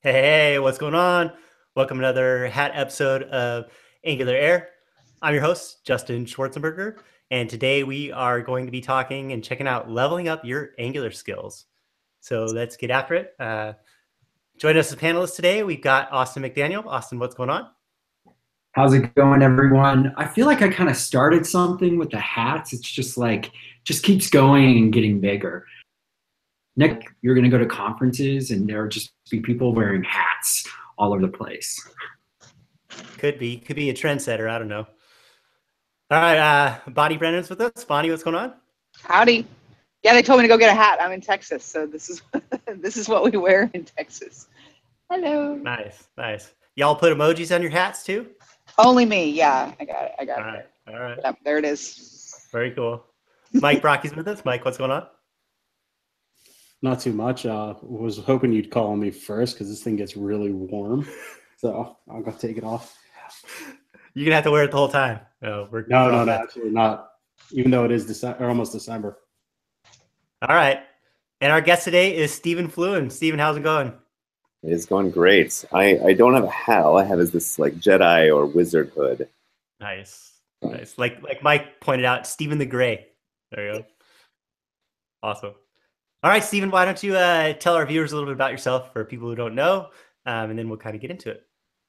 Hey, what's going on? Welcome to another hat episode of AngularAir. I'm your host, Justin Schwarzenberger, and today we are going to be talking and checking out leveling up your Angular skills. So let's get after it. Join us as panelists today. We've got Austin McDaniel. Austin, what's going on? How's it going, everyone? I feel like I kind of started something with the hats. It's just like, just keeps going and getting bigger. Nick, you're going to go to conferences and there'll just be people wearing hats all over the place. Could be a trendsetter. I don't know. All right, Bonnie Brennan's with us. Bonnie, what's going on? Howdy. Yeah, they told me to go get a hat. I'm in Texas, so this is this is what we wear in Texas. Hello. Nice, nice. Y'all put emojis on your hats too? Only me. Yeah, I got it. All right, all right. Yep, there it is. Very cool. Mike Brocky's with us. Mike, what's going on? Not too much. Was hoping you'd call me first because this thing gets really warm. So I'll go take it off. You're gonna have to wear it the whole time. No, absolutely not. Even though it is December, or almost December. All right. And our guest today is Stephen Fluin. Stephen, how's it going? It's going great. I don't have a hat. All I have is this like Jedi or wizard hood. Nice. Nice. Like Mike pointed out, Stephen the Gray. There you go. Awesome. All right, Stephen, why don't you tell our viewers a little bit about yourself for people who don't know, and then we'll kind of get into it.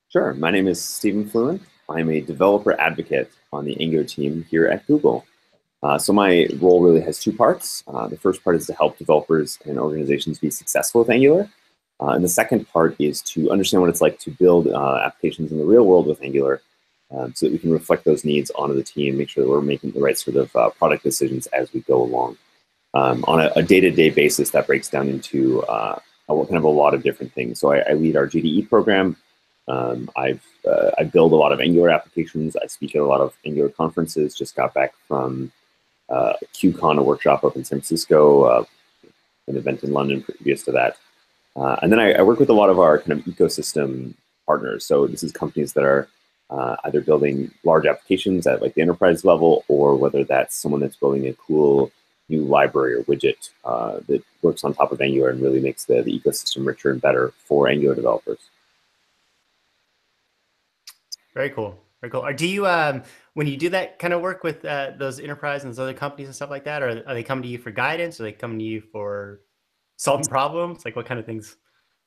Sure. My name is Stephen Fluin. I'm a developer advocate on the Angular team here at Google. So my role really has two parts. The first part is to help developers and organizations be successful with Angular. And the second part is to understand what it's like to build applications in the real world with Angular so that we can reflect those needs onto the team, make sure that we're making the right sort of product decisions as we go along. On a day-to-day basis, that breaks down into kind of a lot of different things. So I lead our GDE program. I build a lot of Angular applications. I speak at a lot of Angular conferences. Just got back from QCon, a workshop up in San Francisco, an event in London previous to that. And then I work with a lot of our kind of ecosystem partners. So this is companies that are either building large applications at like the enterprise level, or whether that's someone that's building a cool new library or widget that works on top of Angular and really makes the ecosystem richer and better for Angular developers. Very cool. Very cool. Do you, when you do that kind of work with those enterprise and those other companies and stuff like that, or are they coming to you for guidance? Or are they coming to you for solving problems? Like what kind of things?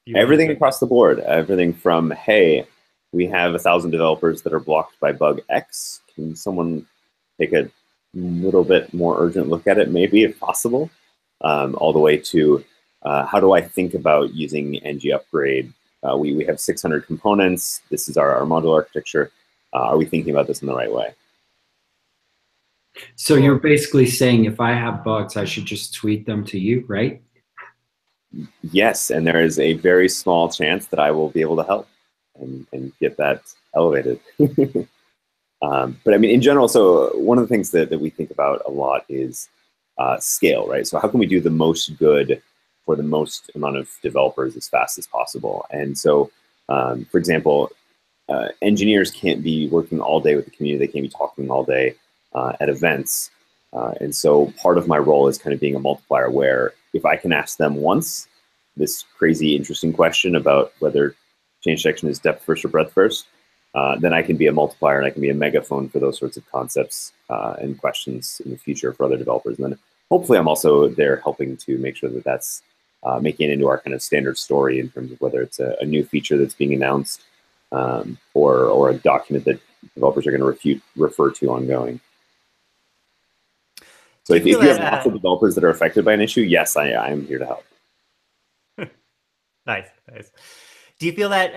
Do you Everything across the board. Everything from, hey, we have 1,000 developers that are blocked by bug X. Can someone take a little bit more urgent look at it, maybe, if possible, all the way to how do I think about using ng upgrade? We have 600 components. This is our modular architecture. Are we thinking about this in the right way? So you're basically saying if I have bugs, I should just tweet them to you, right? Yes, and there is a very small chance that I will be able to help and get that elevated. But I mean, in general, so one of the things that we think about a lot is scale, right? So how can we do the most good for the most amount of developers as fast as possible? And so, for example, engineers can't be working all day with the community. They can't be talking all day at events. And so part of my role is kind of being a multiplier where if I can ask them once this crazy, interesting question about whether change detection is depth first or breadth first, then I can be a multiplier and I can be a megaphone for those sorts of concepts and questions in the future for other developers. And then hopefully I'm also there helping to make sure that that's making it into our kind of standard story in terms of whether it's a new feature that's being announced or a document that developers are going to refer to ongoing. So if you have lots of developers that are affected by an issue, yes, I am here to help. Nice, nice. Do you feel that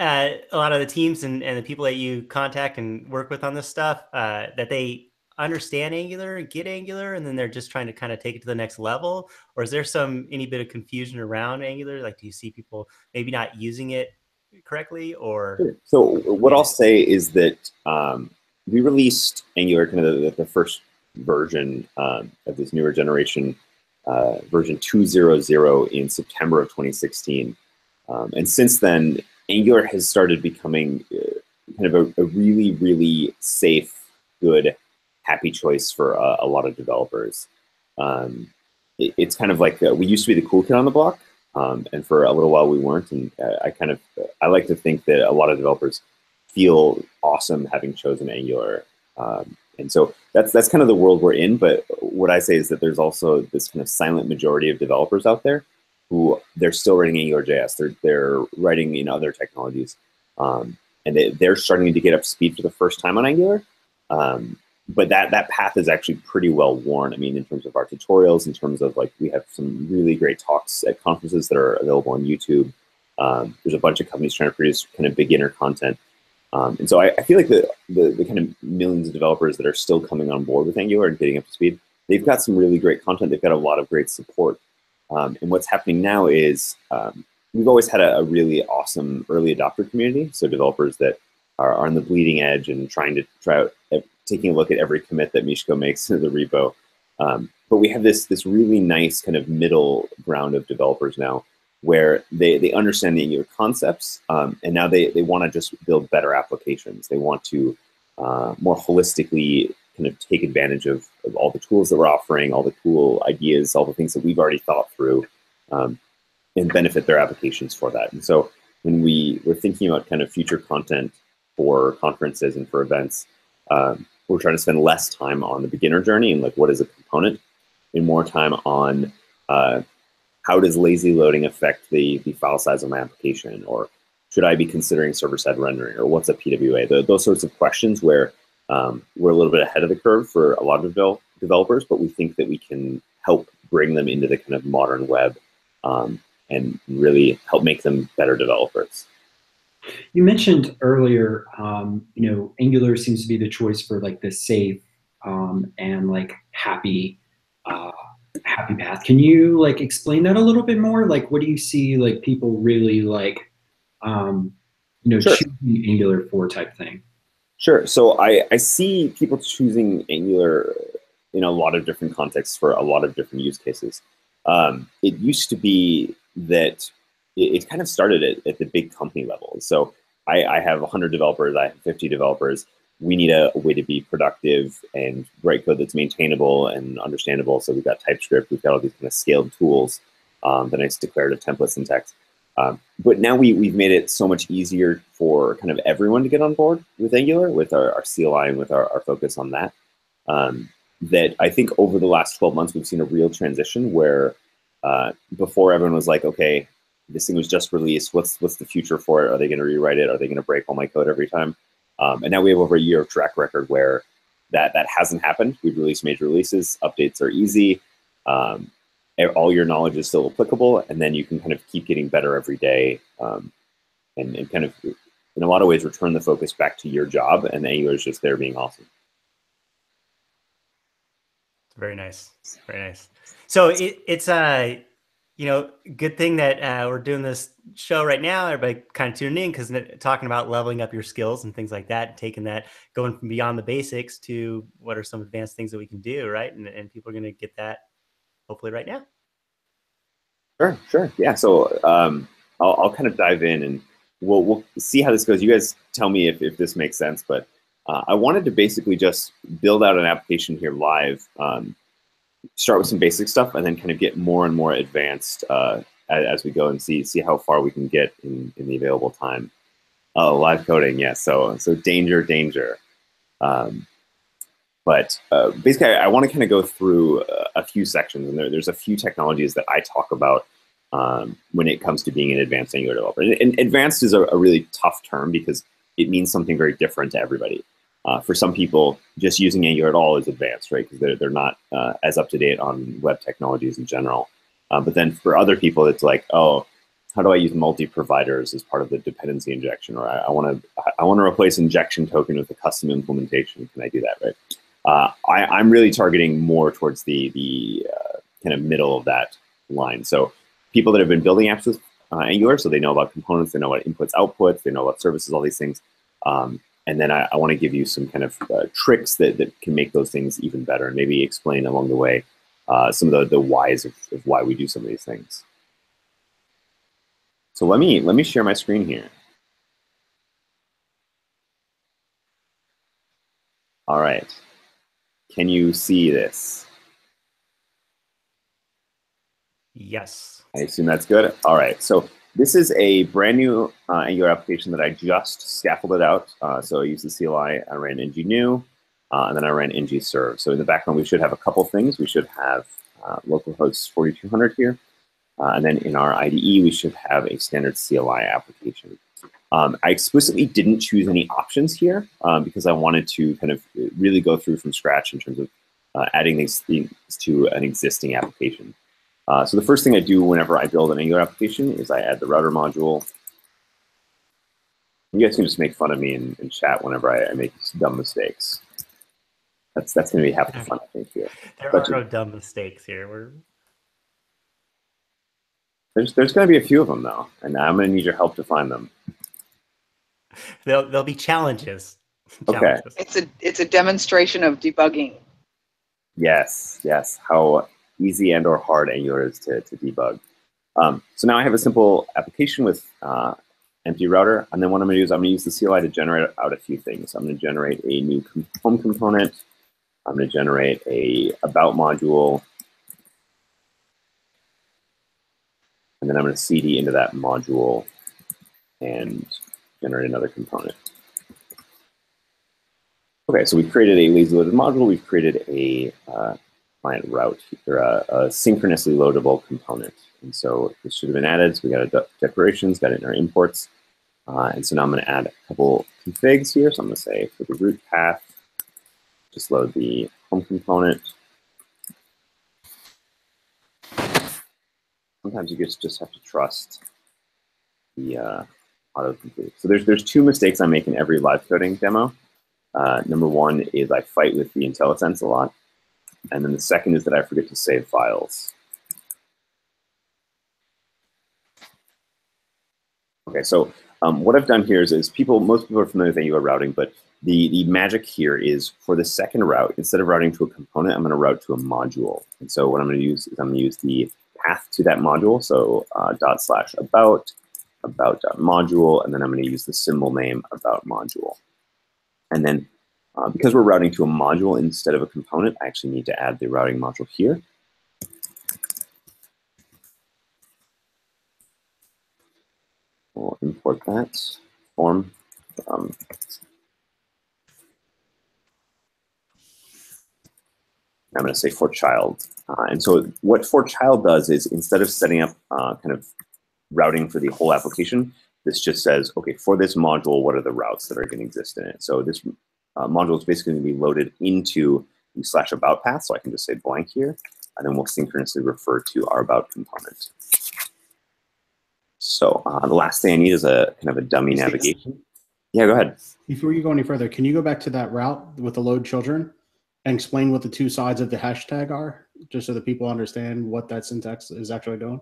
a lot of the teams and the people that you contact and work with on this stuff, that they understand Angular and get Angular, and then they're just trying to kind of take it to the next level? Or is there any bit of confusion around Angular? Like, do you see people maybe not using it correctly? Or so what I'll say is that we released Angular, kind of the first version of this newer generation, version 2.0.0 in September of 2016. And since then, Angular has started becoming kind of a really, really safe, good, happy choice for a lot of developers. It's kind of like we used to be the cool kid on the block, And for a little while we weren't. And I like to think that a lot of developers feel awesome having chosen Angular. And so that's kind of the world we're in. But what I say is that there's also this kind of silent majority of developers out there who they're still writing AngularJS. They're writing in other technologies. And they're starting to get up to speed for the first time on Angular. But that path is actually pretty well worn. I mean, in terms of our tutorials, in terms of like, we have some really great talks at conferences that are available on YouTube. There's a bunch of companies trying to produce kind of beginner content. And so I feel like the kind of millions of developers that are still coming on board with Angular and getting up to speed, they've got some really great content. They've got a lot of great support. And what's happening now is we've always had a really awesome early adopter community. So developers that are on the bleeding edge and trying to try out, taking a look at every commit that Mishko makes to the repo. But we have this really nice kind of middle ground of developers now where they understand the Angular concepts, and now they want to just build better applications. They want to more holistically kind of take advantage of all the tools that we're offering, all the cool ideas, all the things that we've already thought through, and benefit their applications for that. And so when we're thinking about kind of future content for conferences and for events, we're trying to spend less time on the beginner journey and like what is a component, and more time on how does lazy loading affect the file size of my application, or should I be considering server-side rendering, or what's a PWA? Those sorts of questions where we're a little bit ahead of the curve for a lot of developers, but we think that we can help bring them into the kind of modern web and really help make them better developers. You mentioned earlier, Angular seems to be the choice for like the safe and like happy path. Can you like explain that a little bit more? Like, what do you see like people really like, Sure. choosing Angular for type thing? Sure. So I see people choosing Angular in a lot of different contexts for a lot of different use cases. It used to be that it kind of started at the big company level. So I have 100 developers, I have 50 developers. We need a way to be productive and write code that's maintainable and understandable. So we've got TypeScript, we've got all these kind of scaled tools, the nice declarative template syntax. But now we've made it so much easier for kind of everyone to get on board with Angular, with our CLI and with our focus on that. That I think over the last 12 months, we've seen a real transition where before everyone was like, okay, this thing was just released. What's the future for it? Are they going to rewrite it? Are they going to break all my code every time? And now we have over a year of track record where that hasn't happened. We've released major releases. Updates are easy. All your knowledge is still applicable. And then you can kind of keep getting better every day and kind of, in a lot of ways, return the focus back to your job. And Angular is just there being awesome. Very nice. Very nice. So it's good thing that we're doing this show right now. Everybody kind of tuning in because talking about leveling up your skills and things like that, taking that, going from beyond the basics to what are some advanced things that we can do, right? And people are going to get that hopefully right now. Sure. Yeah. So I'll kind of dive in and we'll see how this goes. You guys tell me if this makes sense, but I wanted to basically just build out an application here live, start with some basic stuff, and then kind of get more and more advanced as we go and see how far we can get in the available time. Oh, live coding, yeah. So danger. But basically, I want to kind of go through a few sections, and there's a few technologies that I talk about when it comes to being an advanced Angular developer. And advanced is a really tough term because it means something very different to everybody. For some people, just using Angular at all is advanced, right? Because they're not as up to date on web technologies in general. But then for other people, it's like, oh, how do I use multi-providers as part of the dependency injection? Or I want to replace injection token with a custom implementation. Can I do that, right? I'm really targeting more towards the kind of middle of that line. So people that have been building apps with Angular, so they know about components, they know about inputs, outputs, they know about services, all these things. And then I want to give you some kind of tricks that can make those things even better, and maybe explain along the way some of the whys of why we do some of these things. So let me share my screen here. All right. Can you see this? Yes. I assume that's good. All right. So this is a brand new Angular application that I just scaffolded out. So I used the CLI, I ran ng-new, and then I ran ng-serve. So in the background, we should have a couple things. We should have localhost 4200 here. And then in our IDE, we should have a standard CLI application. I explicitly didn't choose any options here because I wanted to kind of really go through from scratch in terms of adding these things to an existing application. So the first thing I do whenever I build an Angular application is I add the router module. You guys can just make fun of me in chat whenever I make dumb mistakes. That's going to be half the fun, I think, here. There are no dumb mistakes here. There's going to be a few of them, though, and I'm going to need your help to find them. There'll be challenges. Okay. It's a demonstration of debugging. Yes, yes. How easy and or hard Angular is to debug. So now I have a simple application with empty router, and then what I'm going to do is I'm going to use the CLI to generate out a few things. I'm going to generate a new home component. I'm going to generate a about module, and then I'm going to CD into that module and generate another component. Okay, so we've created a lazy loaded module. We've created a client route, or a synchronously loadable component. And so this should have been added. So we got a declarations, got it in our imports. And so now I'm going to add a couple configs here. So I'm going to say for the root path, just load the home component. Sometimes you just have to trust the autocomplete. So there's two mistakes I make in every live coding demo. Number one is I fight with the IntelliSense a lot. And then the second is that I forget to save files. Okay, so what I've done here is most people are familiar with Angular routing, but the magic here is for the second route, instead of routing to a component, I'm going to route to a module. And so what I'm going to use is I'm going to use the path to that module. So about.module, and then I'm going to use the symbol name about module. And then because we're routing to a module instead of a component, I actually need to add the routing module here. We'll import that form. I'm going to say for child. And so what for child does is instead of setting up kind of routing for the whole application, this just says, okay, for this module, what are the routes that are going to exist in it? So this module is basically going to be loaded into the /about path. So I can just say blank here, and then we'll synchronously refer to our about component. So the last thing I need is a kind of a dummy navigation. Yeah, go ahead. Before you go any further, can you go back to that route with the load children and explain what the two sides of the hashtag are, just so that people understand what that syntax is actually doing?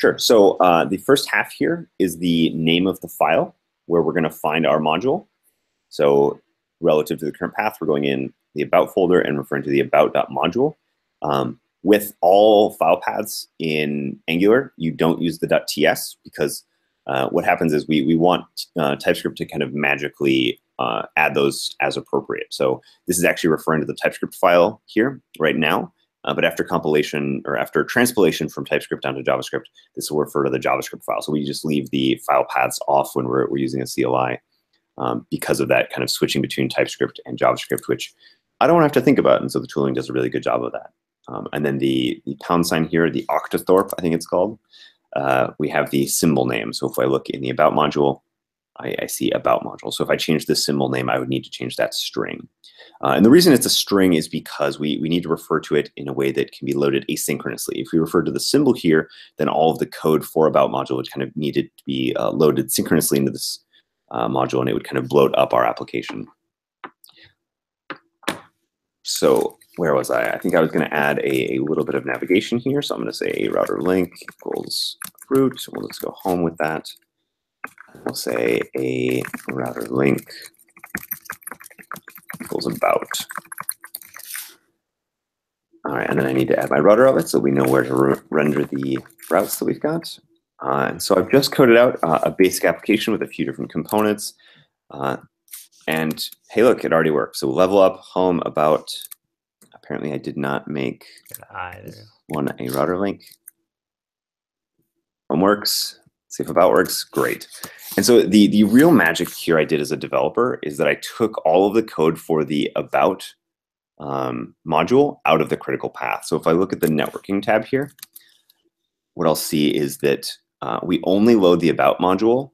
Sure. So the first half here is the name of the file where we're going to find our module. So relative to the current path, we're going in the about folder and referring to the about.module. With all file paths in Angular, you don't use the .ts because what happens is we want TypeScript to kind of magically add those as appropriate. So this is actually referring to the TypeScript file here right now. But after compilation or after transpilation from TypeScript down to JavaScript, this will refer to the JavaScript file. So we just leave the file paths off when we're using a CLI because of that kind of switching between TypeScript and JavaScript, which I don't have to think about. And so the tooling does a really good job of that. And then the pound sign here, the octothorpe, I think it's called, we have the symbol name. So if I look in the about module, I see about module. So if I change the symbol name, I would need to change that string. And the reason it's a string is because we need to refer to it in a way that can be loaded asynchronously. If we refer to the symbol here, then all of the code for about module would kind of need to be loaded synchronously into this module, and it would kind of bloat up our application. So where was I? I think I was going to add a little bit of navigation here. So I'm going to say router link equals root. We'll just go home with that. We'll say a router link equals about. All right, and then I need to add my router outlet so we know where to render the routes that we've got. And so I've just coded out a basic application with a few different components. And hey, look, it already works. So level up, home, about. Apparently, I did not make one a router link. Home works. See if about works. Great. And so the real magic here I did as a developer is that I took all of the code for the about module out of the critical path. So if I look at the networking tab here, what I'll see is that we only load the about module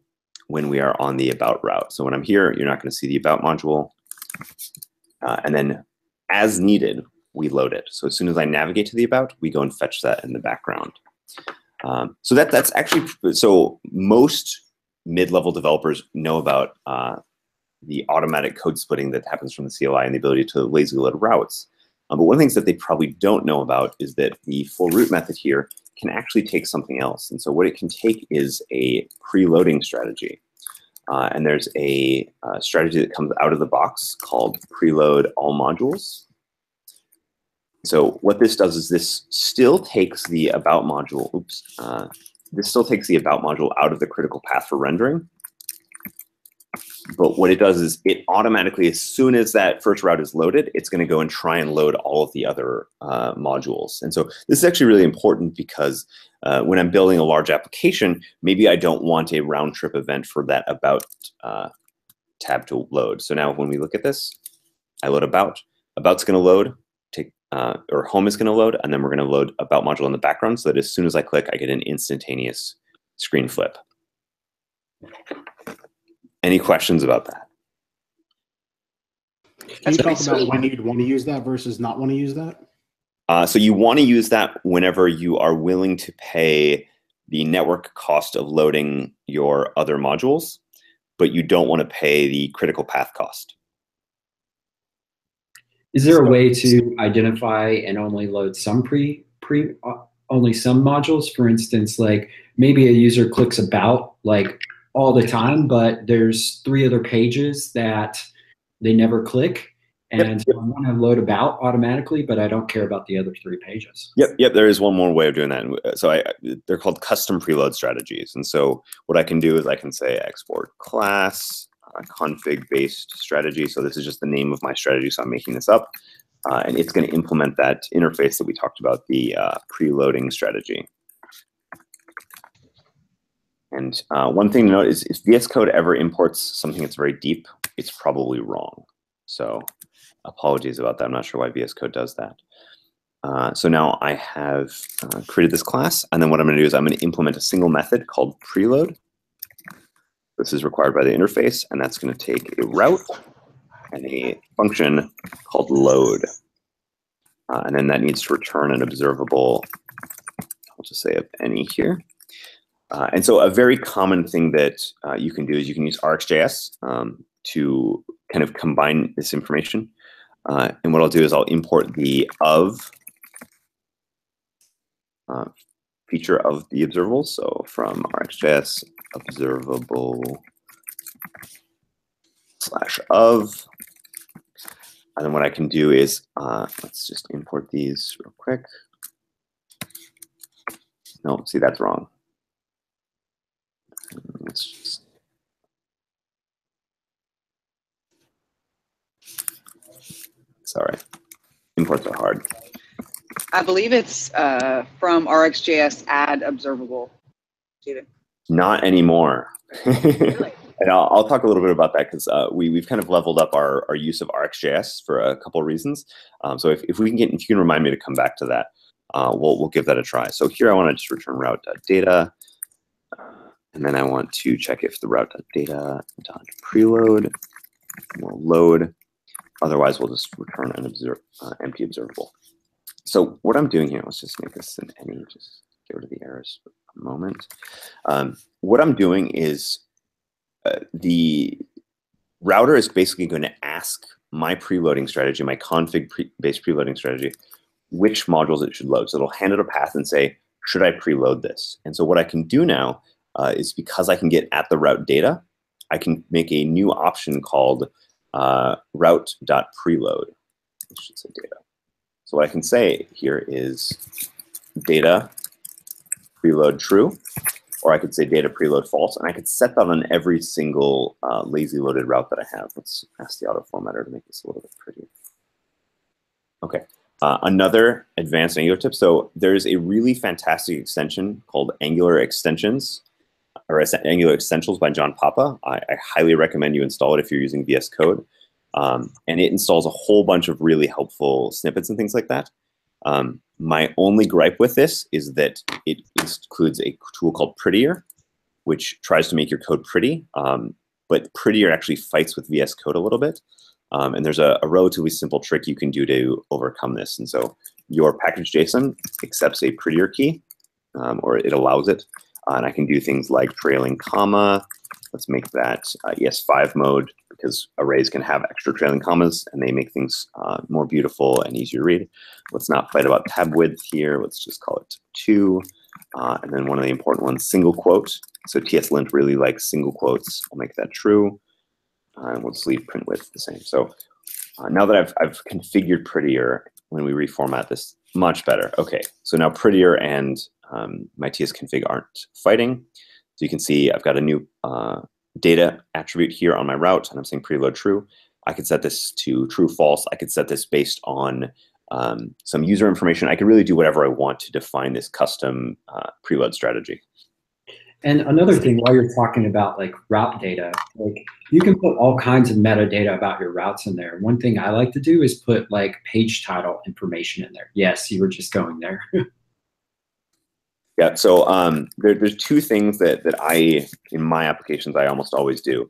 when we are on the about route. So when I'm here, you're not going to see the about module. And then as needed, we load it. So as soon as I navigate to the about, we go and fetch that in the background. So that's actually, so most mid-level developers know about the automatic code splitting that happens from the CLI and the ability to lazily load routes. But one of the things that they probably don't know about is that the full route method here can actually take something else. And so what it can take is a preloading strategy. And there's a strategy that comes out of the box called preload all modules. So what this does is this still takes the about module, this still takes the about module out of the critical path for rendering. But what it does is it automatically, as soon as that first route is loaded, it's going to go and try and load all of the other modules. And so this is actually really important because when I'm building a large application, maybe I don't want a round trip event for that about tab to load. So now when we look at this, I load about, about's going to load, or home is going to load, and then we're going to load about module in the background so that as soon as I click, I get an instantaneous screen flip. Any questions about that? Can you talk about when you'd want to use that versus not want to use that? So you want to use that whenever you are willing to pay the network cost of loading your other modules, but you don't want to pay the critical path cost. Is there a way to identify and only load some only some modules? For instance, like maybe a user clicks about like all the time, but there's 3 other pages that they never click, and I want to load about automatically, but I don't care about the other 3 pages. Yep. There is one more way of doing that. So they're called custom preload strategies. And so what I can do is I can say export class config based strategy. So this is just the name of my strategy. So I'm making this up, and it's going to implement that interface that we talked about, the preloading strategy. And one thing to note is if VS Code ever imports something that's very deep, it's probably wrong. So apologies about that. I'm not sure why VS Code does that. So now I have created this class, and then what I'm going to do is I'm going to implement a single method called preload. This is required by the interface, and that's going to take a route and a function called load. And then that needs to return an observable, I'll just say of any here. And so a very common thing that you can do is you can use RxJS to kind of combine this information. And what I'll do is I'll import the of feature of the observable. So from RxJS observable /of. And then what I can do is, let's just import these real quick. No, see, that's wrong. Let's just, sorry, imports are hard. I believe it's from RxJS add observable. Stephen. Not anymore. Really? And I'll talk a little bit about that because we've kind of leveled up our use of RxJS for a couple of reasons. So if you can remind me to come back to that, we'll give that a try. So here I want to just return route.data. And then I want to check if the route.data.preload will load. Otherwise, we'll just return an empty observable. So what I'm doing here, let's just make this an any, just get rid of the errors for a moment. What I'm doing is the router is basically going to ask my preloading strategy, my config-based preloading strategy, which modules it should load. So it'll hand it a path and say, should I preload this? And so what I can do now is because I can get at the route data, I can make a new option called route.preload. I should say data. So what I can say here is data preload true, or I could say data preload false, and I could set that on every single lazy loaded route that I have. Let's ask the auto formatter to make this a little bit prettier. Okay, Another advanced Angular tip. So there's a really fantastic extension called Angular Extensions, or Angular Essentials by John Papa. I highly recommend you install it if you're using VS Code. And it installs a whole bunch of really helpful snippets and things like that. My only gripe with this is that it includes a tool called Prettier, which tries to make your code pretty. But Prettier actually fights with VS Code a little bit. And there's a relatively simple trick you can do to overcome this. And so your package.json accepts a Prettier key, or it allows it. And I can do things like trailing comma. Let's make that ES5 mode, because arrays can have extra trailing commas and they make things more beautiful and easier to read. Let's not fight about tab width here. Let's just call it 2. And then one of the important ones, single quote. So TSLint really likes single quotes. I'll make that true. And we'll just leave print width the same. So now that I've configured Prettier, when we reformat this, much better. Okay, so now Prettier and my tsconfig aren't fighting. So you can see I've got a new data attribute here on my route, and I'm saying preload true. I could set this to true, false. I could set this based on some user information. I could really do whatever I want to define this custom preload strategy. And another thing, while you're talking about like route data, like you can put all kinds of metadata about your routes in there. One thing I like to do is put like page title information in there. Yes, you were just going there. Yeah, so there's two things that I, in my applications, I almost always do.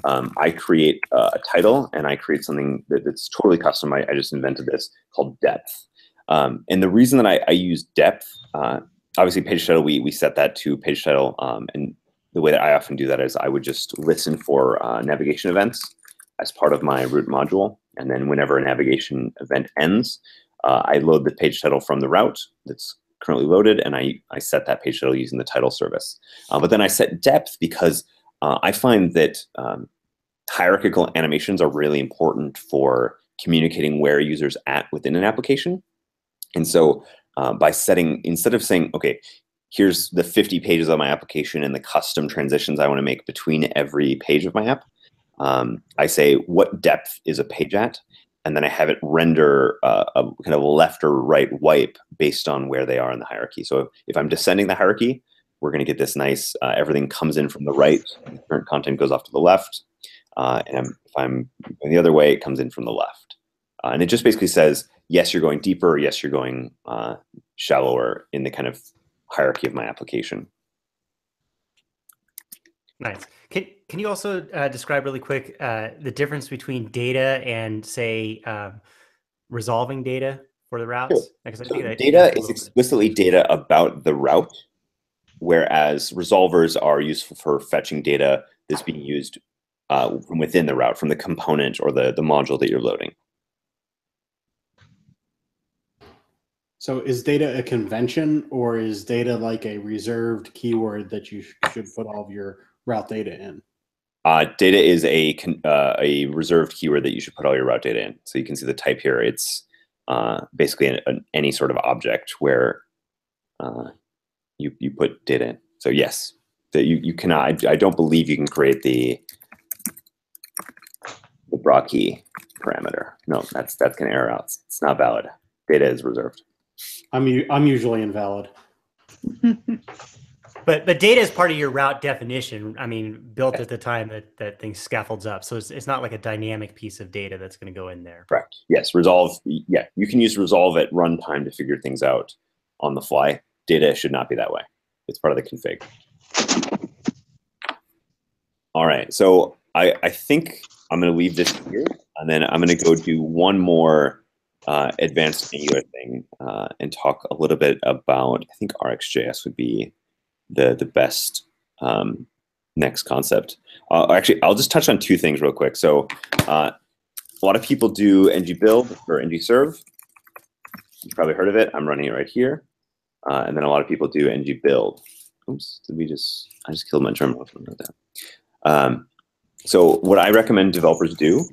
I create a title, and I create something that's totally custom. I just invented this called depth. And the reason that I use depth, obviously page title, we set that to page title. And the way that I often do that is I would just listen for navigation events as part of my root module. And then whenever a navigation event ends, I load the page title from the route that's currently loaded, and I set that page title using the title service. But then I set depth because I find that hierarchical animations are really important for communicating where a user's at within an application. And so by setting, instead of saying, okay, here's the 50 pages of my application and the custom transitions I want to make between every page of my app, I say what depth is a page at, and then I have it render a kind of left or right wipe based on where they are in the hierarchy. So if I'm descending the hierarchy, we're going to get this nice, everything comes in from the right, and the current content goes off to the left. And if I'm going the other way, it comes in from the left. And it just basically says, yes, you're going deeper, yes, you're going shallower in the kind of hierarchy of my application. Nice. Can you also describe really quick the difference between data and, say, resolving data for the routes? Sure. Because I So think that data is explicitly data about the route, whereas resolvers are useful for fetching data that's being used from within the route, from the component or the module that you're loading. So is data a convention, or is data like a reserved keyword that you should put all of your route data in? Data is a reserved keyword that you should put all your route data in. So you can see the type here. It's basically any sort of object where you put data in. So yes, that you cannot. I don't believe you can create the broad key parameter. No, that's going to error out. It's not valid. Data is reserved. I'm usually invalid. But data is part of your route definition. I mean, built at the time that thing scaffolds up. So it's not like a dynamic piece of data that's going to go in there. Correct. Yes, resolve. Yeah, you can use resolve at runtime to figure things out on the fly. Data should not be that way. It's part of the config. All right, so I think I'm going to leave this here, and then I'm going to go do one more advanced Angular thing and talk a little bit about, I think RxJS would be the best next concept. Actually, I'll just touch on two things real quick. So a lot of people do ngBuild or ngServe. You've probably heard of it. I'm running it right here. And then a lot of people do ngBuild. Oops, I just killed my terminal. So what I recommend developers do,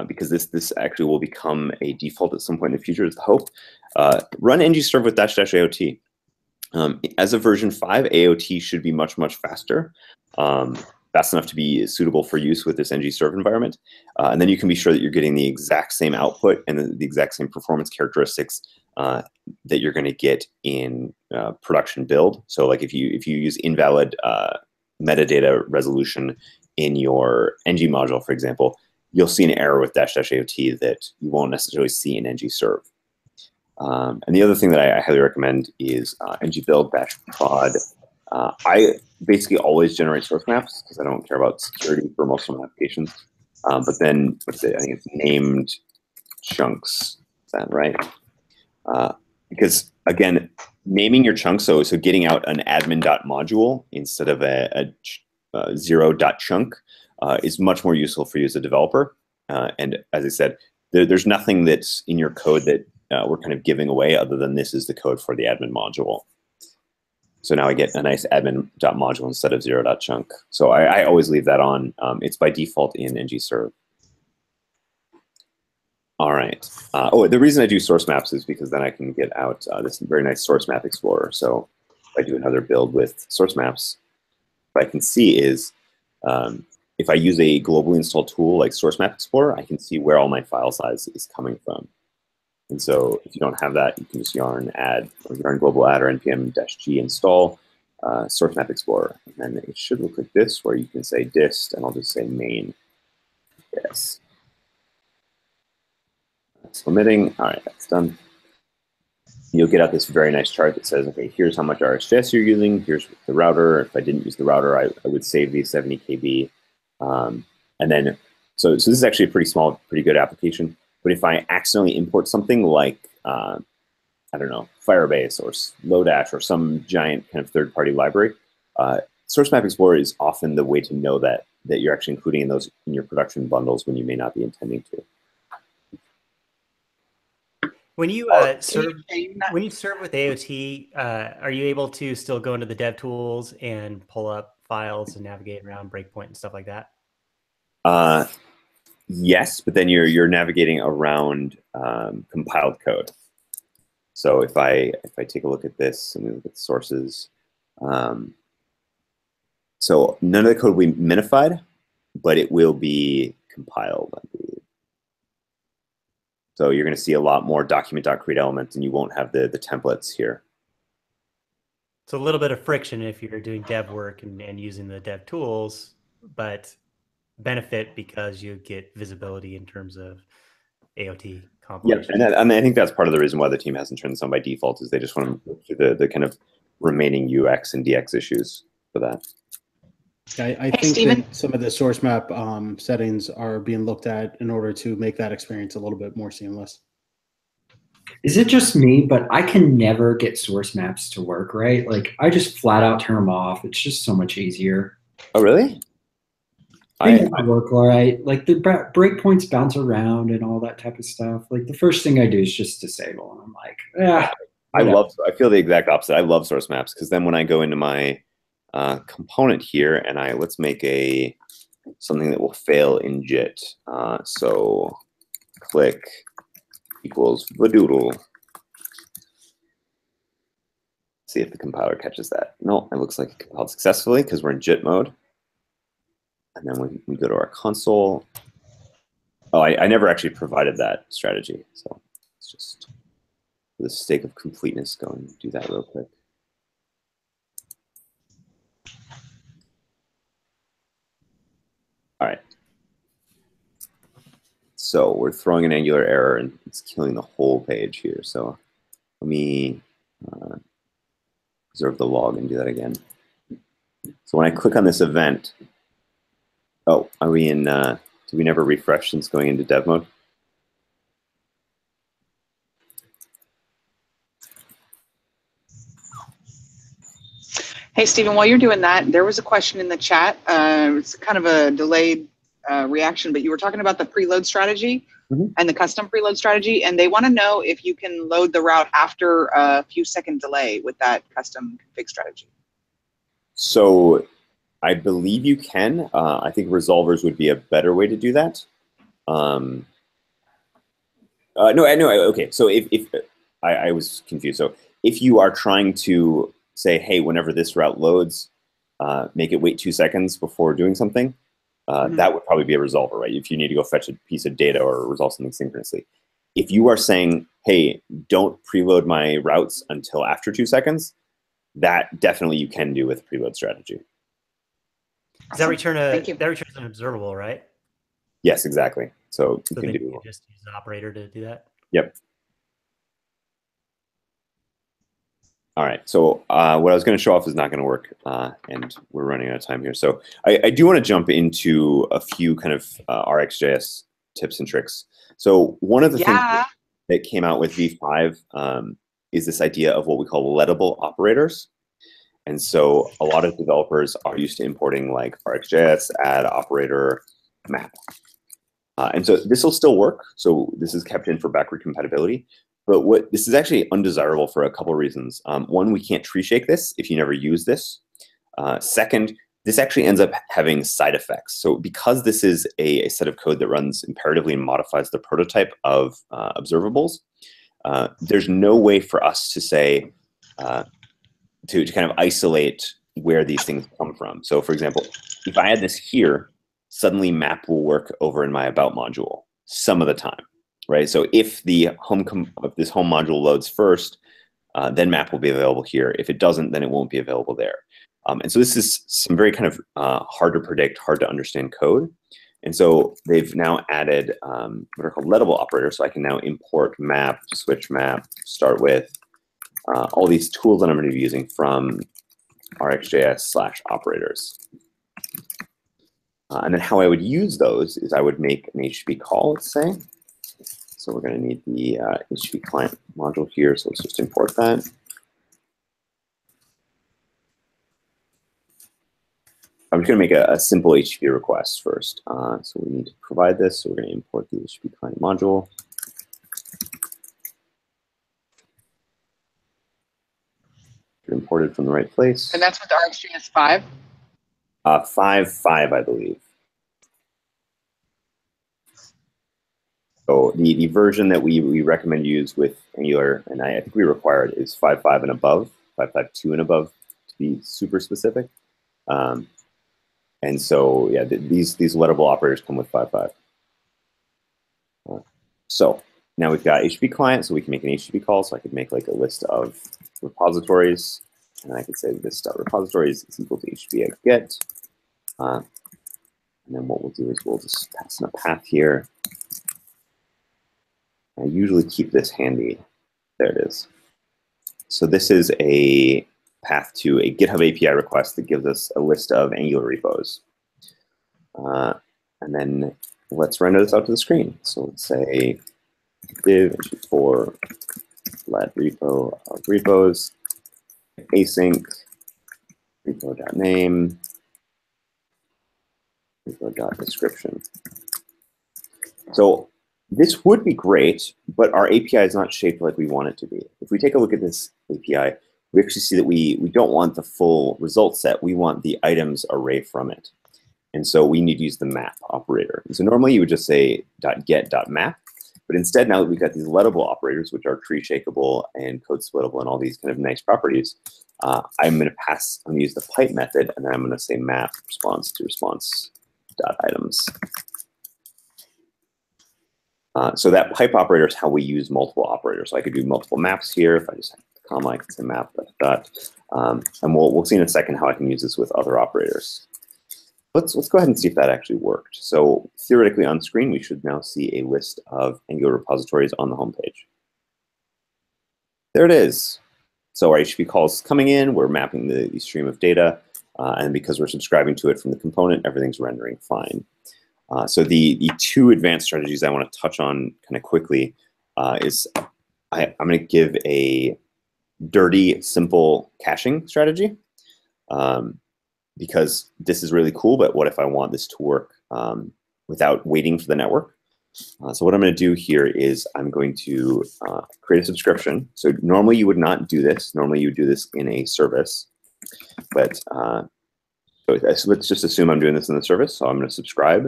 because this actually will become a default at some point in the future, is the hope, run ngServe with --AOT. As of version 5, AOT should be much, much faster. fast enough to be suitable for use with this ngServe environment. And then you can be sure that you're getting the exact same output and the exact same performance characteristics that you're going to get in production build. So like if you use invalid metadata resolution in your ng module, for example, you'll see an error with --AOT that you won't necessarily see in ngServe. And the other thing that I highly recommend is ngbuild-prod. I basically always generate source maps because I don't care about security for most of my applications. But then, what's it? I think it's named chunks. Is that right? Because again, naming your chunks, so getting out an admin.module instead of a zero.chunk is much more useful for you as a developer. And as I said, there's nothing that's in your code that we're kind of giving away other than this is the code for the admin module. So now I get a nice admin.module instead of zero.chunk. So I always leave that on. It's by default in ngServe. All right. Oh, the reason I do source maps is because then I can get out this very nice source map explorer. So if I do another build with source maps, what I can see is if I use a globally installed tool like Source Map Explorer, I can see where all my file size is coming from. And so if you don't have that, you can just yarn add or yarn global add or npm-g install Source Map Explorer. And then it should look like this, where you can say dist, and I'll just say main yes. That's omitting. All right, that's done. You'll get out this very nice chart that says, okay, here's how much RxJS you're using. Here's the router. If I didn't use the router, I would save these 70 KB. And then, so this is actually a pretty small, pretty good application. But if I accidentally import something like, I don't know, Firebase or Lodash or some giant kind of third-party library, Source Map Explorer is often the way to know that you're actually including those in your production bundles when you may not be intending to. When you serve with AOT, are you able to still go into the dev tools and pull up files and navigate around breakpoint and stuff like that? Yes, but then you're navigating around compiled code. So if I take a look at this and we look at the sources, so none of the code will be minified, but it will be compiled, I believe. So you're going to see a lot more document.create elements, and you won't have the templates here. It's a little bit of friction if you're doing dev work and using the dev tools, but benefit because you get visibility in terms of AOT compilation. Yeah, and I think that's part of the reason why the team hasn't turned this on by default, is they just want to go through the kind of remaining UX and DX issues for that. I think that some of the source map settings are being looked at in order to make that experience a little bit more seamless. Is it just me, but I can never get source maps to work right? Like, I just flat out turn them off. It's just so much easier. Oh, really? They work all right. Like, the breakpoints bounce around and all that type of stuff. Like, the first thing I do is just disable, and I'm like, yeah. I feel the exact opposite. I love source maps, because then when I go into my component here, and let's make something that will fail in JIT. So click equals vadoodle. See if the compiler catches that. No, it looks like it compiled successfully because we're in JIT mode. And then we go to our console. Oh, I never actually provided that strategy. So let's just, for the sake of completeness, go and do that real quick. All right. So we're throwing an Angular error, and it's killing the whole page here. So let me preserve the log and do that again. So when I click on this event, oh, are we in, did we never refresh since going into dev mode? Hey, Stephen, while you're doing that, there was a question in the chat. It's kind of a delayed reaction, but you were talking about the preload strategy and the custom preload strategy, and they want to know if you can load the route after a few second delay with that custom config strategy. So I believe you can. I think resolvers would be a better way to do that. No, okay. So if I was confused. So if you are trying to say, hey, whenever this route loads, make it wait 2 seconds before doing something, that would probably be a resolver, right? If you need to go fetch a piece of data or resolve something synchronously. If you are saying, hey, don't preload my routes until after 2 seconds, that definitely you can do with a preload strategy. Does that return Thank you. that returns an observable, right? Yes, exactly. So you So can then do. you can just use the operator to do that. Yep. All right. So what I was going to show off is not going to work, and we're running out of time here. So I do want to jump into a few kind of RxJS tips and tricks. So one of the things that came out with V5 is this idea of what we call lettable operators. And so a lot of developers are used to importing like RxJS, add operator, map. And so this will still work. So this is kept in for backward compatibility. But this is actually undesirable for a couple of reasons. One, we can't tree shake this if you never use this. Second, this actually ends up having side effects. So because this is a set of code that runs imperatively and modifies the prototype of observables, there's no way for us to say, to kind of isolate where these things come from. So for example, if I add this here, suddenly map will work over in my about module some of the time, right? So if the if this home module loads first, then map will be available here. If it doesn't, then it won't be available there. And so this is some very kind of hard to predict, hard to understand code. And so they've now added what are called lettable operators. So I can now import map, switch map, start with, all these tools that I'm going to be using from RxJS/operators. And then how I would use those is I would make an HTTP call, let's say. So we're going to need the HTTP client module here. So let's just import that. I'm just going to make a simple HTTP request first. So we need to provide this. So we're going to import the HTTP client module. Imported from the right place. And that's with RxJS 5? 5.5, I believe. So the version that we recommend use with Angular, and I think we require it, is 5.5 and above, 5.5.2 and above, to be super specific. And so, yeah, these lettable operators come with 5.5. So now we've got HTTP client, so we can make an HTTP call. So I could make like a list of repositories, and I could say this.repositories is equal to HTTP get. And then what we'll do is we'll just pass in a path here. I usually keep this handy. There it is. So this is a path to a GitHub API request that gives us a list of Angular repos. And then let's render this out to the screen. So let's say div for let repo of repos, async, repo.name, repo.description. So this would be great, but our API is not shaped like we want it to be. If we take a look at this API, we actually see that we don't want the full result set. We want the items array from it. And so we need to use the map operator. And so normally you would just say .get.map. But instead, now that we've got these lettable operators, which are tree shakeable and code splittable and all these kind of nice properties, I'm going to use the pipe method, and then I'm going to say map response to response.items. So that pipe operator is how we use multiple operators. So I could do multiple maps here. If I just have the comma, I can say map dot. And we'll see in a second how I can use this with other operators. Let's go ahead and see if that actually worked. So theoretically on screen, we should now see a list of Angular repositories on the home page. There it is. So our HTTP call is coming in. We're mapping the stream of data. And because we're subscribing to it from the component, everything's rendering fine. So the two advanced strategies I want to touch on kind of quickly is I'm going to give a dirty, simple caching strategy. Because this is really cool, but what if I want this to work without waiting for the network? So what I'm going to do here is I'm going to create a subscription. So normally you would not do this. Normally you would do this in a service. But so let's just assume I'm doing this in the service. So I'm going to subscribe.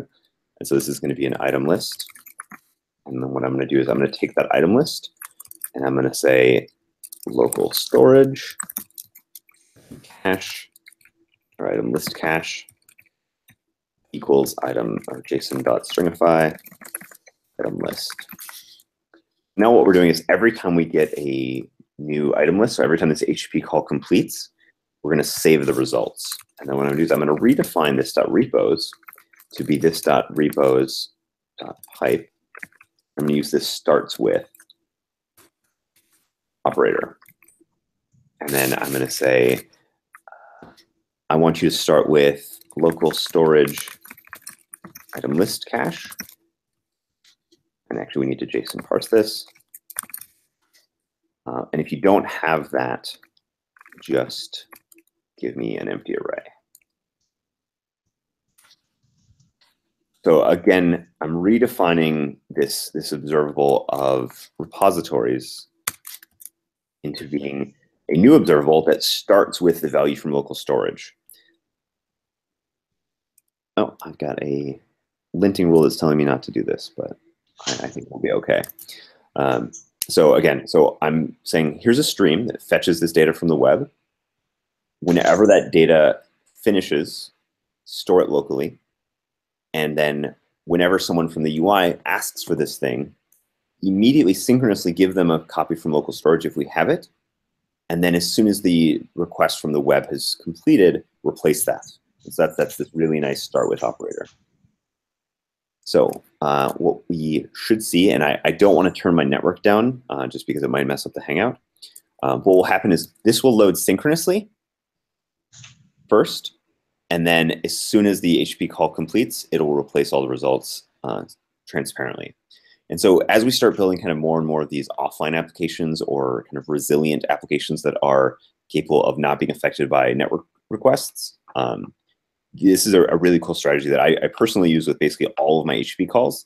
And so this is going to be an item list. And then what I'm going to do is I'm going to take that item list, and I'm going to say local storage cache our item list cache equals item or JSON.stringify item list. Now what we're doing is every time we get a new item list, so every time this HTTP call completes, we're going to save the results. And then what I'm going to do is I'm going to redefine this .repos to be this .repos.pipe. I'm going to use this starts with operator. And then I'm going to say, I want you to start with local storage item list cache. And actually, we need to JSON parse this. And if you don't have that, just give me an empty array. So again, I'm redefining this observable of repositories into being a new observable that starts with the value from local storage. Oh, I've got a linting rule that's telling me not to do this, but I think we'll be okay. So again, I'm saying here's a stream that fetches this data from the web. Whenever that data finishes, store it locally. And then whenever someone from the UI asks for this thing, immediately synchronously give them a copy from local storage if we have it. And then as soon as the request from the web has completed, replace that. So that's this really nice start with operator. So what we should see, and I don't want to turn my network down just because it might mess up the Hangout. What will happen is this will load synchronously first, and then as soon as the HTTP call completes, it will replace all the results transparently. And so as we start building kind of more and more of these offline applications or kind of resilient applications that are capable of not being affected by network requests, this is a really cool strategy that I personally use with basically all of my HTTP calls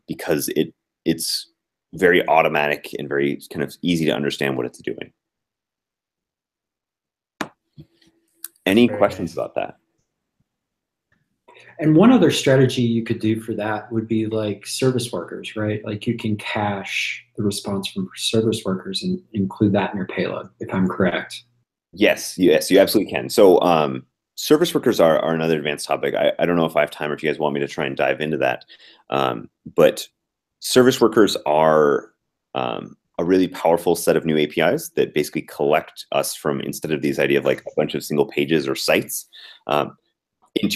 because it's very automatic and very kind of easy to understand what it's doing. Any questions about that? And one other strategy you could do for that would be like service workers, right? Like you can cache the response from service workers and include that in your payload, if I'm correct. Yes, you absolutely can. So service workers are another advanced topic. I don't know if I have time or if you guys want me to try and dive into that. But service workers are a really powerful set of new APIs that basically collect us from, instead of these idea of like a bunch of single pages or sites,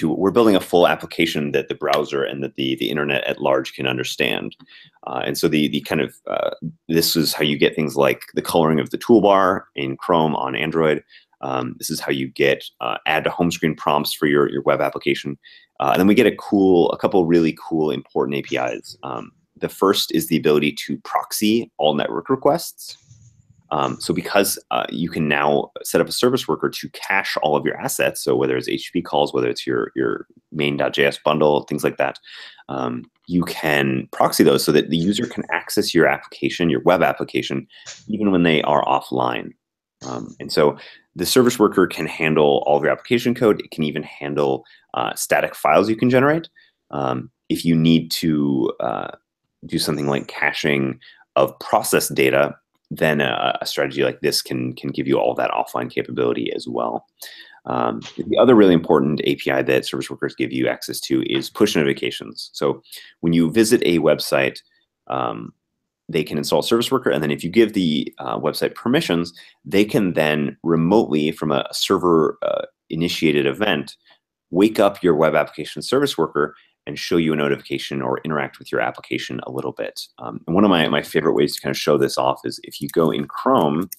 we're building a full application that the browser and that the internet at large can understand. And so the kind of, this is how you get things like the coloring of the toolbar in Chrome on Android. This is how you get add to home screen prompts for your web application. And then we get a couple really cool important APIs. The first is the ability to proxy all network requests. So because you can now set up a service worker to cache all of your assets, so whether it's HTTP calls, whether it's your main.js bundle, things like that, you can proxy those so that the user can access your application, your web application, even when they are offline. And so the service worker can handle all of your application code. It can even handle static files you can generate. If you need to do something like caching of process data, then a strategy like this can give you all that offline capability as well. The other really important API that service workers give you access to is push notifications. So when you visit a website, they can install a service worker, and then if you give the website permissions, they can then remotely from a server initiated event wake up your web application service worker and show you a notification or interact with your application a little bit. And one of my favorite ways to kind of show this off is if you go in Chrome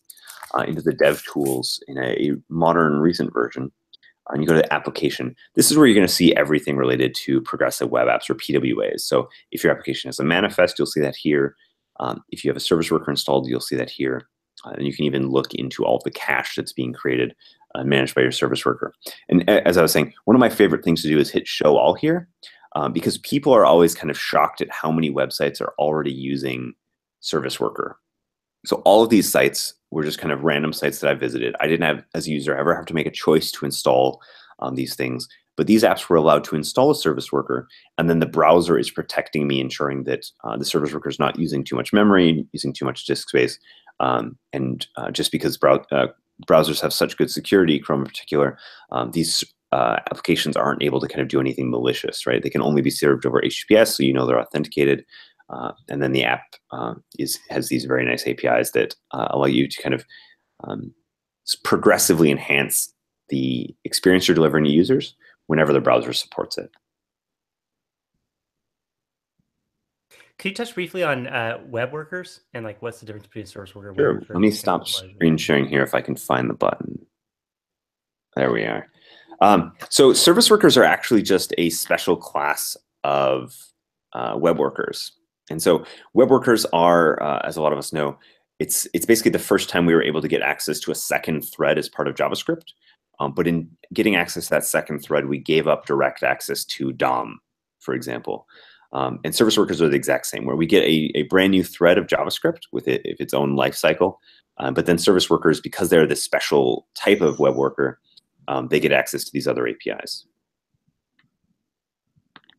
into the dev tools in a modern recent version, and you go to the application, this is where you're going to see everything related to progressive web apps or PWAs. So if your application has a manifest, you'll see that here. If you have a service worker installed, you'll see that here. And you can even look into all of the cache that's being created and managed by your service worker. And as I was saying, one of my favorite things to do is hit show all here. Because people are always kind of shocked at how many websites are already using service worker. So all of these sites were just kind of random sites that I visited. I didn't have, as a user, ever have to make a choice to install these things. But these apps were allowed to install a service worker, and then the browser is protecting me, ensuring that the service worker is not using too much memory, using too much disk space. And just because browsers have such good security, Chrome in particular, these applications aren't able to kind of do anything malicious, right? They can only be served over HTTPS, so you know they're authenticated. And then the app has these very nice APIs that allow you to kind of progressively enhance the experience you're delivering to users whenever the browser supports it. Could you touch briefly on web workers and like what's the difference between a service worker and Sure. web worker? Let me stop screen sharing here if I can find the button. There we are. So service workers are actually just a special class of web workers. And so web workers are, as a lot of us know, it's basically the first time we were able to get access to a second thread as part of JavaScript. But in getting access to that second thread, we gave up direct access to DOM, for example. And service workers are the exact same, where we get a brand new thread of JavaScript with its own life cycle. But then service workers, because they're this special type of web worker, they get access to these other APIs.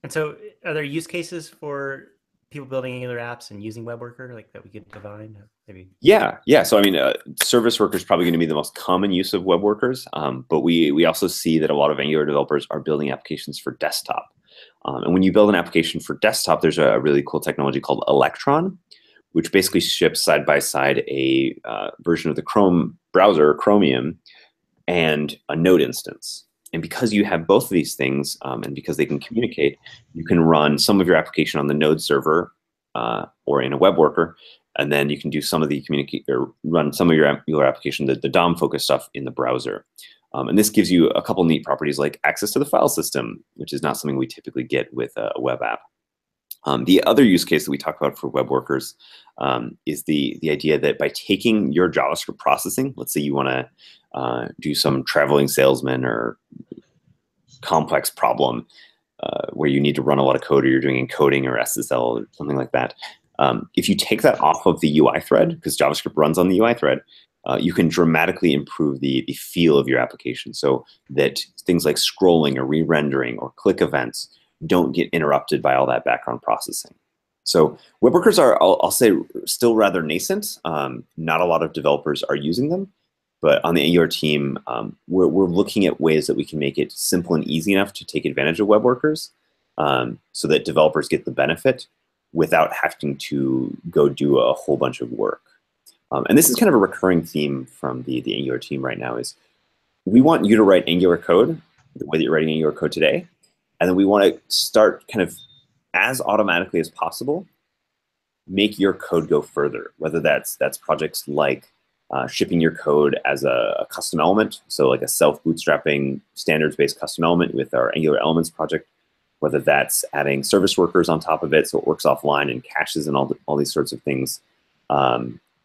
And so are there use cases for people building Angular apps and using web worker like that we could divine? Maybe. Yeah. So I mean, service worker is probably going to be the most common use of web workers. But we also see that a lot of Angular developers are building applications for desktop. And when you build an application for desktop, there's a really cool technology called Electron, which basically ships side by side a version of the Chrome browser, Chromium, and a Node instance. And because you have both of these things, and because they can communicate, you can run some of your application on the Node server or in a web worker, and then you can do some of the run some of your Angular application, the DOM-focused stuff, in the browser. And this gives you a couple neat properties like access to the file system, which is not something we typically get with a web app. The other use case that we talk about for web workers is the idea that by taking your JavaScript processing, let's say you want to do some traveling salesman or complex problem where you need to run a lot of code, or you're doing encoding or SSL or something like that. If you take that off of the UI thread, because JavaScript runs on the UI thread, you can dramatically improve the feel of your application so that things like scrolling or re-rendering or click events don't get interrupted by all that background processing. So web workers are, I'll say, still rather nascent. Not a lot of developers are using them. But on the Angular team, we're looking at ways that we can make it simple and easy enough to take advantage of web workers so that developers get the benefit without having to go do a whole bunch of work. And this is kind of a recurring theme from the Angular team right now is we want you to write Angular code the way that you're writing Angular code today. And then we want to start kind of as automatically as possible, make your code go further, whether that's projects like shipping your code as a custom element, so like a self-bootstrapping standards-based custom element with our Angular Elements project, whether that's adding service workers on top of it so it works offline and caches and all these sorts of things,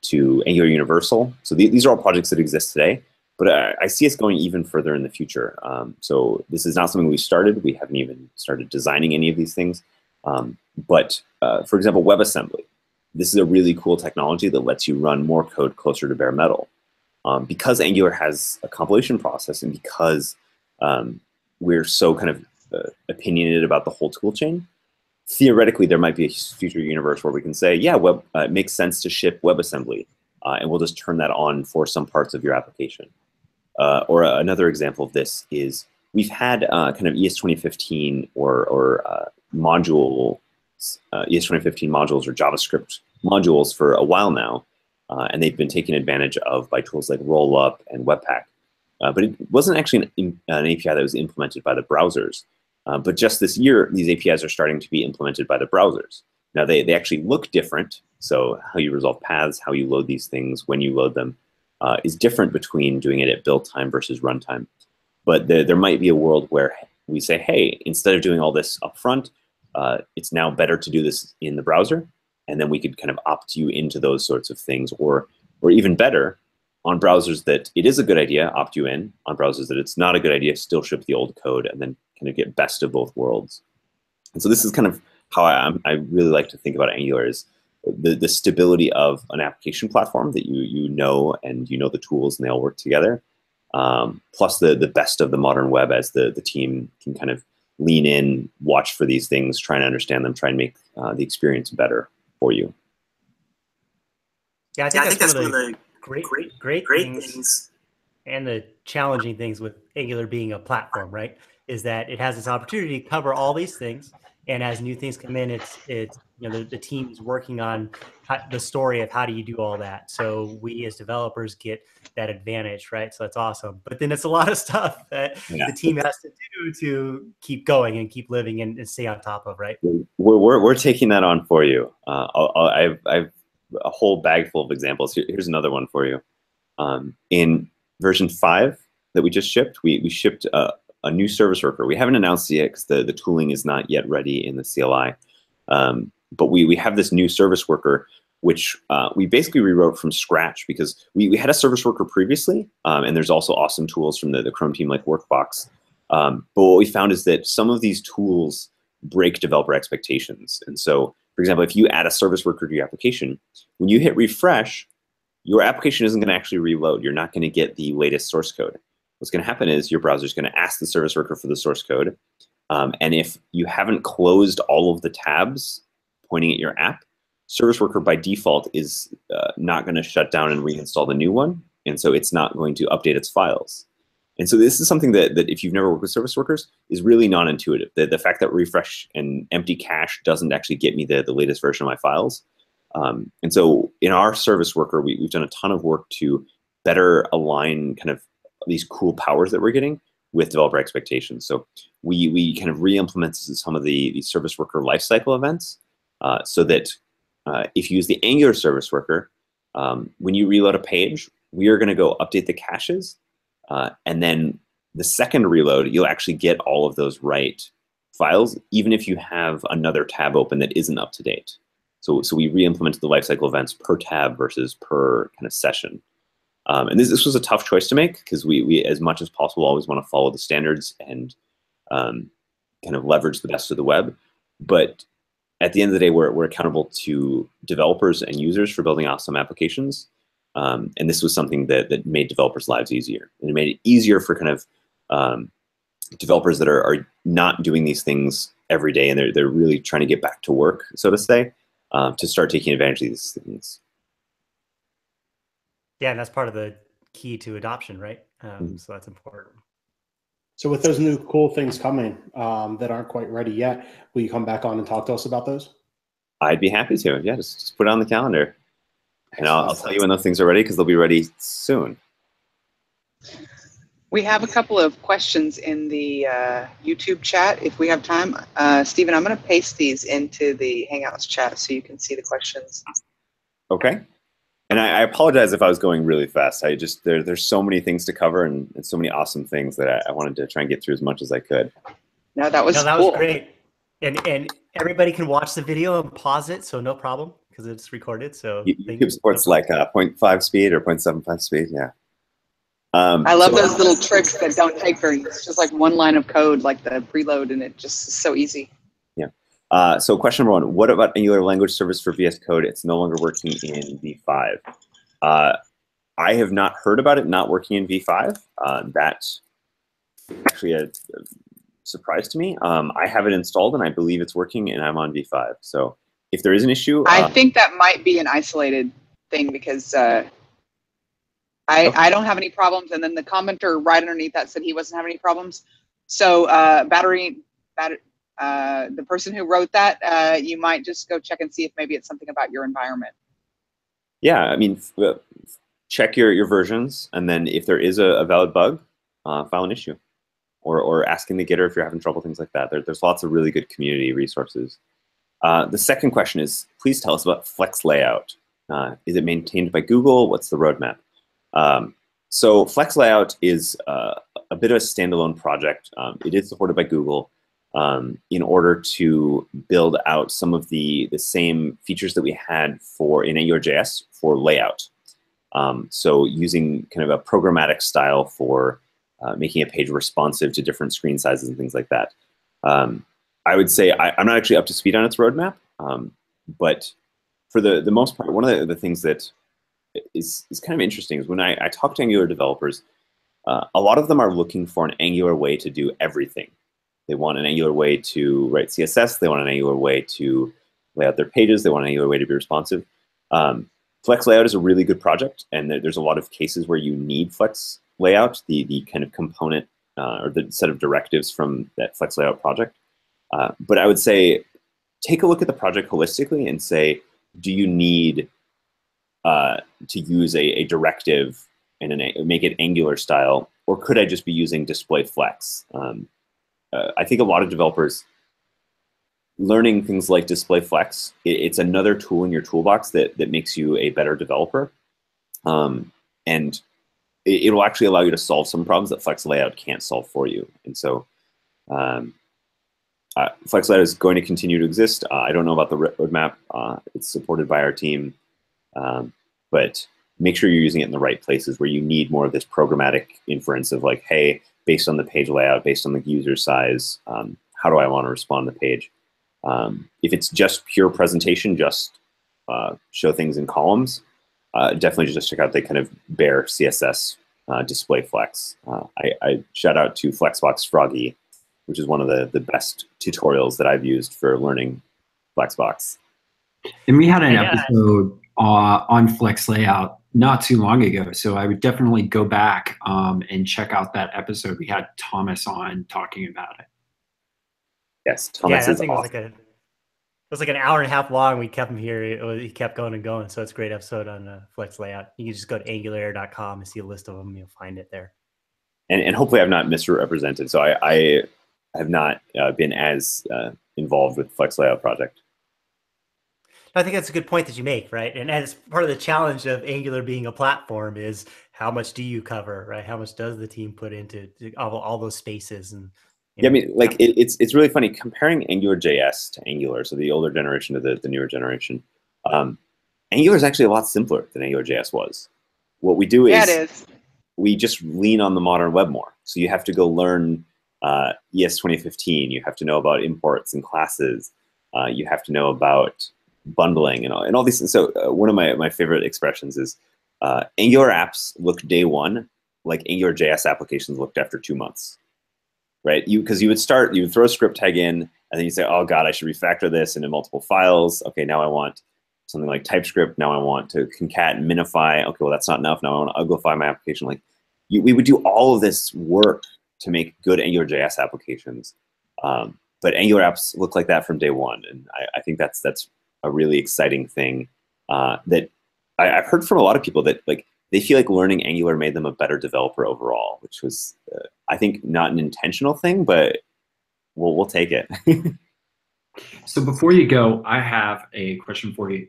to Angular Universal. So these are all projects that exist today, but I see us going even further in the future. So this is not something we started. We haven't even started designing any of these things. But for example, WebAssembly. This is a really cool technology that lets you run more code closer to bare metal. Because Angular has a compilation process and because we're so kind of opinionated about the whole tool chain, theoretically, there might be a future universe where we can say, yeah, it makes sense to ship WebAssembly, and we'll just turn that on for some parts of your application. Or another example of this is we've had kind of ES 2015 or module ES 2015 modules or JavaScript modules for a while now, and they've been taken advantage of by tools like Rollup and Webpack. But it wasn't actually an API that was implemented by the browsers. But just this year, these APIs are starting to be implemented by the browsers. Now, they actually look different. So how you resolve paths, how you load these things, when you load them, is different between doing it at build time versus runtime. But there might be a world where we say, hey, instead of doing all this up front, it's now better to do this in the browser. And then we could kind of opt you into those sorts of things. Or even better, on browsers that it is a good idea, opt you in. On browsers that it's not a good idea, still ship the old code and then kind of get best of both worlds. And so this is kind of how I really like to think about Angular is the stability of an application platform that you know, and you know the tools and they all work together, plus the best of the modern web as the team can kind of lean in, watch for these things, try and understand them, try and make the experience better for you. Yeah, I think that's one of the great things And the challenging things with Angular being a platform, right, is that it has this opportunity to cover all these things. And as new things come in, it's the team is working on the story of how do you do all that. So we as developers get that advantage, right? So that's awesome. But then it's a lot of stuff that the team has to do to keep going and keep living and stay on top of, right? We're taking that on for you. I've a whole bag full of examples. Here's another one for you. In version 5 that we just shipped, we shipped a new service worker. We haven't announced it yet because the tooling is not yet ready in the CLI. But we have this new service worker, which we basically rewrote from scratch because we had a service worker previously, and there's also awesome tools from the Chrome team like Workbox. But what we found is that some of these tools break developer expectations. And so, for example, if you add a service worker to your application, when you hit refresh, your application isn't going to actually reload. You're not going to get the latest source code. What's going to happen is your browser is going to ask the service worker for the source code. And if you haven't closed all of the tabs pointing at your app, service worker by default is not going to shut down and reinstall the new one. And so it's not going to update its files. And so this is something that if you've never worked with service workers is really non-intuitive. The fact that refresh and empty cache doesn't actually get me the latest version of my files. And so in our service worker, we've done a ton of work to better align kind of these cool powers that we're getting with developer expectations. So we kind of re-implemented some of the service worker lifecycle events so that if you use the Angular service worker, when you reload a page, we are going to go update the caches. And then the second reload, you'll actually get all of those right files, even if you have another tab open that isn't up to date. So we re-implemented the lifecycle events per tab versus per kind of session. And this was a tough choice to make because we, as much as possible, always want to follow the standards and kind of leverage the best of the web. But at the end of the day, we're accountable to developers and users for building awesome applications. And this was something that made developers' lives easier. And it made it easier for kind of developers that are not doing these things every day and they're really trying to get back to work, so to say, to start taking advantage of these things. Yeah, and that's part of the key to adoption, right? So that's important. So with those new cool things coming that aren't quite ready yet, will you come back on and talk to us about those? I'd be happy to. Yeah, just put it on the calendar. And I'll tell you when those things are ready because they'll be ready soon. We have a couple of questions in the YouTube chat if we have time. Stephen, I'm going to paste these into the Hangouts chat so you can see the questions. Okay. And I apologize if I was going really fast. There's so many things to cover and so many awesome things that I wanted to try and get through as much as I could. No, that was that cool. was great. And everybody can watch the video and pause it, so no problem because it's recorded. So YouTube supports like 0.5 speed or 0.75 speed. Yeah. I love those little tricks that don't take very. It's just like one line of code, like the preload, and it just is so easy. Yeah. So question number 1: what about Angular language service for VS Code? It's no longer working in V5. I have not heard about it not working in V5. That's actually a surprise to me. I have it installed and I believe it's working, and I'm on V5. So if there is an issue, I think that might be an isolated thing because I don't have any problems, and then the commenter right underneath that said he wasn't having any problems. So the person who wrote that, you might just go check and see if maybe it's something about your environment. Yeah, I mean, check your versions, and then if there is a valid bug, file an issue, or asking the Gitter if you're having trouble, things like that. There's lots of really good community resources. The second question is, please tell us about FlexLayout. Is it maintained by Google? What's the roadmap? So FlexLayout is a bit of a standalone project. It is supported by Google in order to build out some of the same features that we had in AngularJS for layout. So using kind of a programmatic style for making a page responsive to different screen sizes and things like that. I would say I'm not actually up to speed on its roadmap, but for the most part, one of the things that is kind of interesting is when I talk to Angular developers, a lot of them are looking for an Angular way to do everything. They want an Angular way to write CSS. They want an Angular way to lay out their pages. They want an Angular way to be responsive. FlexLayout is a really good project, and there's a lot of cases where you need Flex layout, the kind of component or the set of directives from that FlexLayout project. But I would say, take a look at the project holistically and say, do you need to use a directive and make it Angular style, or could I just be using display flex? I think a lot of developers learning things like display flex, it's another tool in your toolbox that makes you a better developer. And it will actually allow you to solve some problems that FlexLayout can't solve for you. And so FlexLayout is going to continue to exist. I don't know about the roadmap. It's supported by our team. But make sure you're using it in the right places where you need more of this programmatic inference of like, hey, based on the page layout, based on the user size, how do I want to respond to the page? If it's just pure presentation, just show things in columns, definitely just check out the kind of bare CSS display flex. I shout out to FlexBox Froggy, which is one of the best tutorials that I've used for learning FlexBox. And we had an episode on FlexLayout not too long ago, so I would definitely go back and check out that episode. We had Thomas on talking about it. Yes, Thomas is awesome. It was like an hour and a half long. We kept him here. He kept going and going. So it's a great episode on FlexLayout. You can just go to angularair.com and see a list of them. You'll find it there. And hopefully I've not misrepresented. So I have not been as involved with FlexLayout project. I think that's a good point that you make, right? And as part of the challenge of Angular being a platform is how much do you cover, right? How much does the team put into all those spaces? And yeah, I mean, like it's really funny comparing AngularJS to Angular, so the older generation to the newer generation. Angular is actually a lot simpler than AngularJS was. What we do is we just lean on the modern web more. So you have to go learn ES 2015. You have to know about imports and classes. You have to know about bundling and all these things. So one of my favorite expressions is Angular apps look day one like AngularJS applications looked after 2 months, right? Because you would throw a script tag in, and then you say, oh God, I should refactor this into multiple files. Okay, now I want something like TypeScript. Now I want to concat and minify. Okay, well that's not enough. Now I want to uglify my application. Like we would do all of this work to make good AngularJS applications, but Angular apps look like that from day one, and I think that's a really exciting thing that I've heard from a lot of people that like they feel like learning Angular made them a better developer overall, which was I think not an intentional thing, but we'll take it. So before you go, I have a question for you.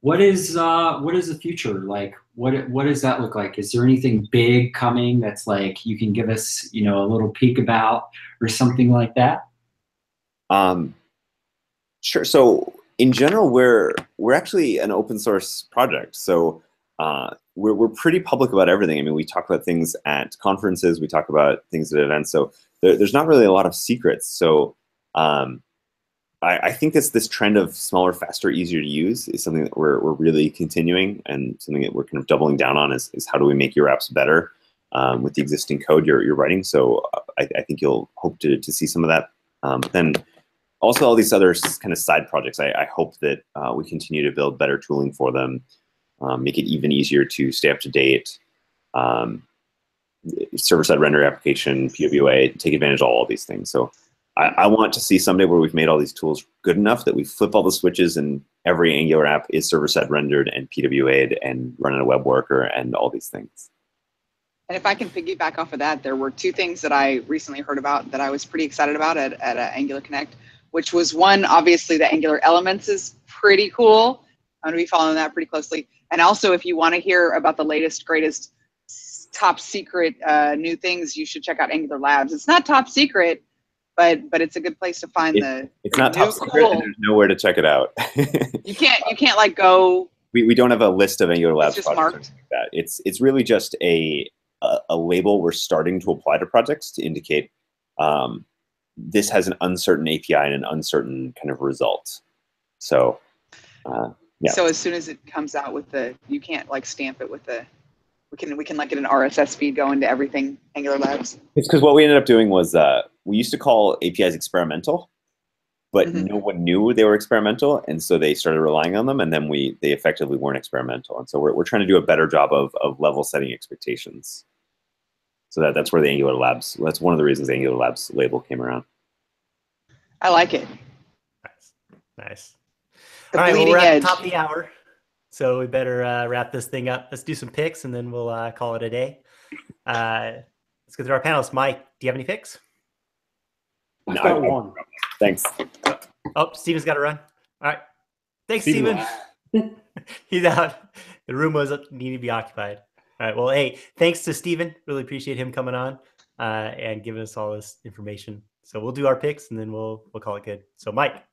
What is the future like? What does that look like? Is there anything big coming that's like you can give us, a little peek about or something like that? Sure. So in general, we're actually an open source project. So we're pretty public about everything. I mean, we talk about things at conferences. We talk about things at events. So there's not really a lot of secrets. So I think this trend of smaller, faster, easier to use is something that we're really continuing, and something that we're kind of doubling down on is how do we make your apps better with the existing code you're writing. So I think you'll hope to see some of that. But then also all these other kind of side projects, I hope that we continue to build better tooling for them, make it even easier to stay up to date, server-side render application, PWA, take advantage of all these things. So I want to see someday where we've made all these tools good enough that we flip all the switches and every Angular app is server-side rendered and PWA'd and running a web worker and all these things. And if I can piggyback off of that, there were 2 things that I recently heard about that I was pretty excited about at Angular Connect, which was one, obviously the Angular Elements is pretty cool. I'm going to be following that pretty closely. And also, if you want to hear about the latest, greatest, top secret new things, you should check out Angular Labs. It's not top secret, but it's a good place to find it's not top secret, and there's nowhere to check it out. you can't like go. We don't have a list of Angular Labs projects marked. Like that. It's really just a label we're starting to apply to projects to indicate this has an uncertain API and an uncertain kind of result. So yeah. So as soon as it comes out with you can't like stamp it with we can like get an RSS feed going to everything Angular Labs. It's because what we ended up doing was we used to call APIs experimental, but no one knew they were experimental, and so they started relying on them, and then they effectively weren't experimental. And so we're trying to do a better job of level setting expectations. So that's where the Angular Labs, that's one of the reasons the Angular Labs label came around. I like it. Nice. Nice. The All right, well, bleeding we're at edge. the top of the hour, so we better wrap this thing up. Let's do some picks, and then we'll call it a day. Let's go through our panelists. Mike, do you have any picks? I've got one. Thanks. Oh, Steven's got to run. All right. Thanks, Steven. He's out. The room was needing to be occupied. All right. Well, hey, thanks to Steven. Really appreciate him coming on and giving us all this information. So we'll do our picks, and then we'll call it good. So, Mike.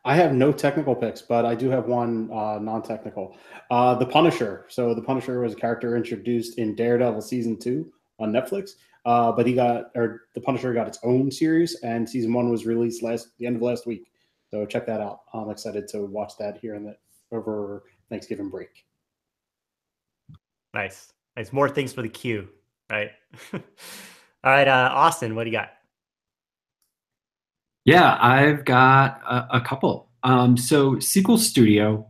I have no technical picks, but I do have one non-technical. The Punisher. So the Punisher was a character introduced in Daredevil season 2 on Netflix, but the Punisher got its own series, and season 1 was released the end of last week. So check that out. I'm excited to watch that here over Thanksgiving break. Nice. Nice. More things for the queue, right? All right, Austin, what do you got? Yeah, I've got a couple. So SQL Studio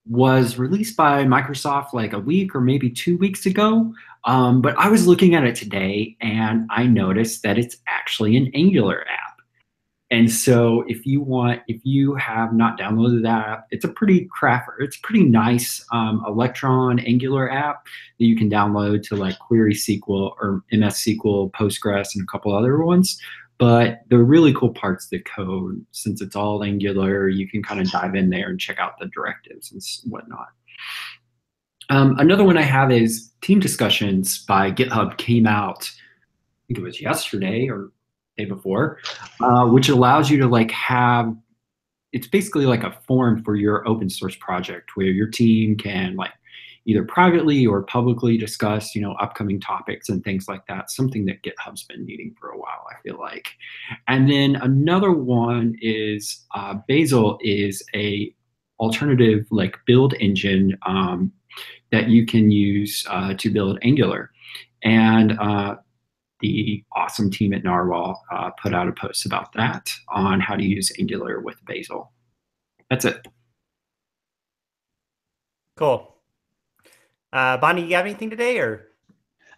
was released by Microsoft like a week or maybe 2 weeks ago. But I was looking at it today and I noticed that it's actually an Angular app. And so if you have not downloaded that app, it's a pretty nice Electron Angular app that you can download to like Query SQL or MS SQL, Postgres, and a couple other ones. But the really cool parts of the code, since it's all Angular, you can kind of dive in there and check out the directives and whatnot. Another one I have is Team Discussions by GitHub came out, I think it was yesterday or day before, which allows you to like it's basically like a forum for your open source project where your team can like either privately or publicly discuss, upcoming topics and things like that. Something that GitHub's been needing for a while, I feel like. And then another one is Bazel is a alternative like build engine that you can use to build Angular. And the awesome team at Narwhal put out a post about that on how to use Angular with Bazel. That's it. Cool. Bonnie, you have anything today, or?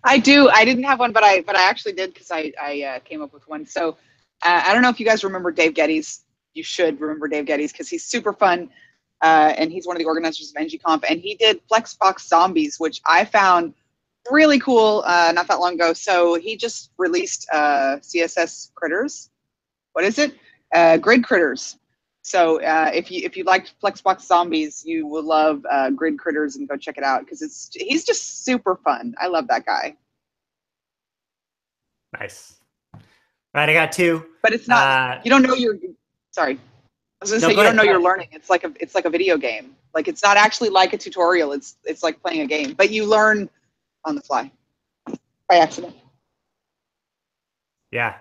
I do. I didn't have one, but I actually did because I came up with one. So I don't know if you guys remember Dave Geddes. You should remember Dave Geddes because he's super fun, and he's one of the organizers of ngConf. And he did FlexBox Zombies, which I found really cool not that long ago. So he just released CSS Critters. What is it? Grid Critters. So if you liked FlexBox Zombies, you will love Grid Critters and go check it out because he's just super fun. I love that guy. Nice. All right, I got two. But it's not. You don't know your. Sorry, I was gonna say you don't know you're learning. It's like a video game. Like it's not actually like a tutorial. It's like playing a game, but you learn on the fly by accident. Yeah,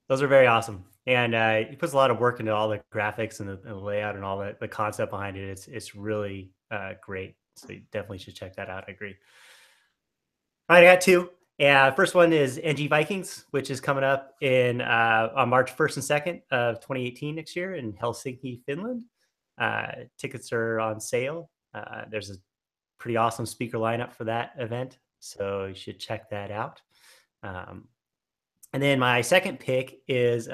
those are very awesome. And he puts a lot of work into all the graphics and the layout and all the concept behind it. It's really great. So you definitely should check that out. I agree. All right, I got two. First one is NG Vikings, which is coming up on March 1st and 2nd of 2018 next year in Helsinki, Finland. Tickets are on sale. There's a pretty awesome speaker lineup for that event, so you should check that out. And then my second pick is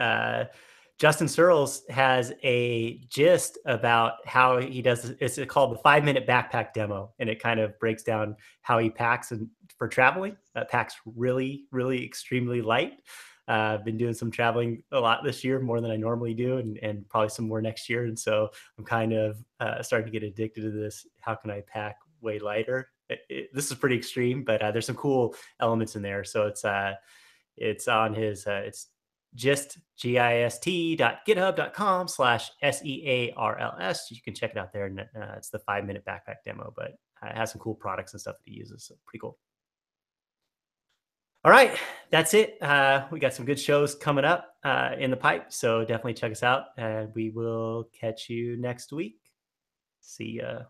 Justin Searles has a gist about how he does. It's called the 5-minute backpack demo, and it kind of breaks down how he packs for traveling. Packs really, really extremely light. I've been doing some traveling a lot this year, more than I normally do, and probably some more next year. And so I'm kind of starting to get addicted to this. How can I pack way lighter? This is pretty extreme, but there's some cool elements in there. So it's on his, it's gist.github.com/SEARLS. You can check it out there. And it's the 5-minute backpack demo, but it has some cool products and stuff that he uses. So pretty cool. All right, that's it. We got some good shows coming up in the pipe. So definitely check us out, and we will catch you next week. See ya.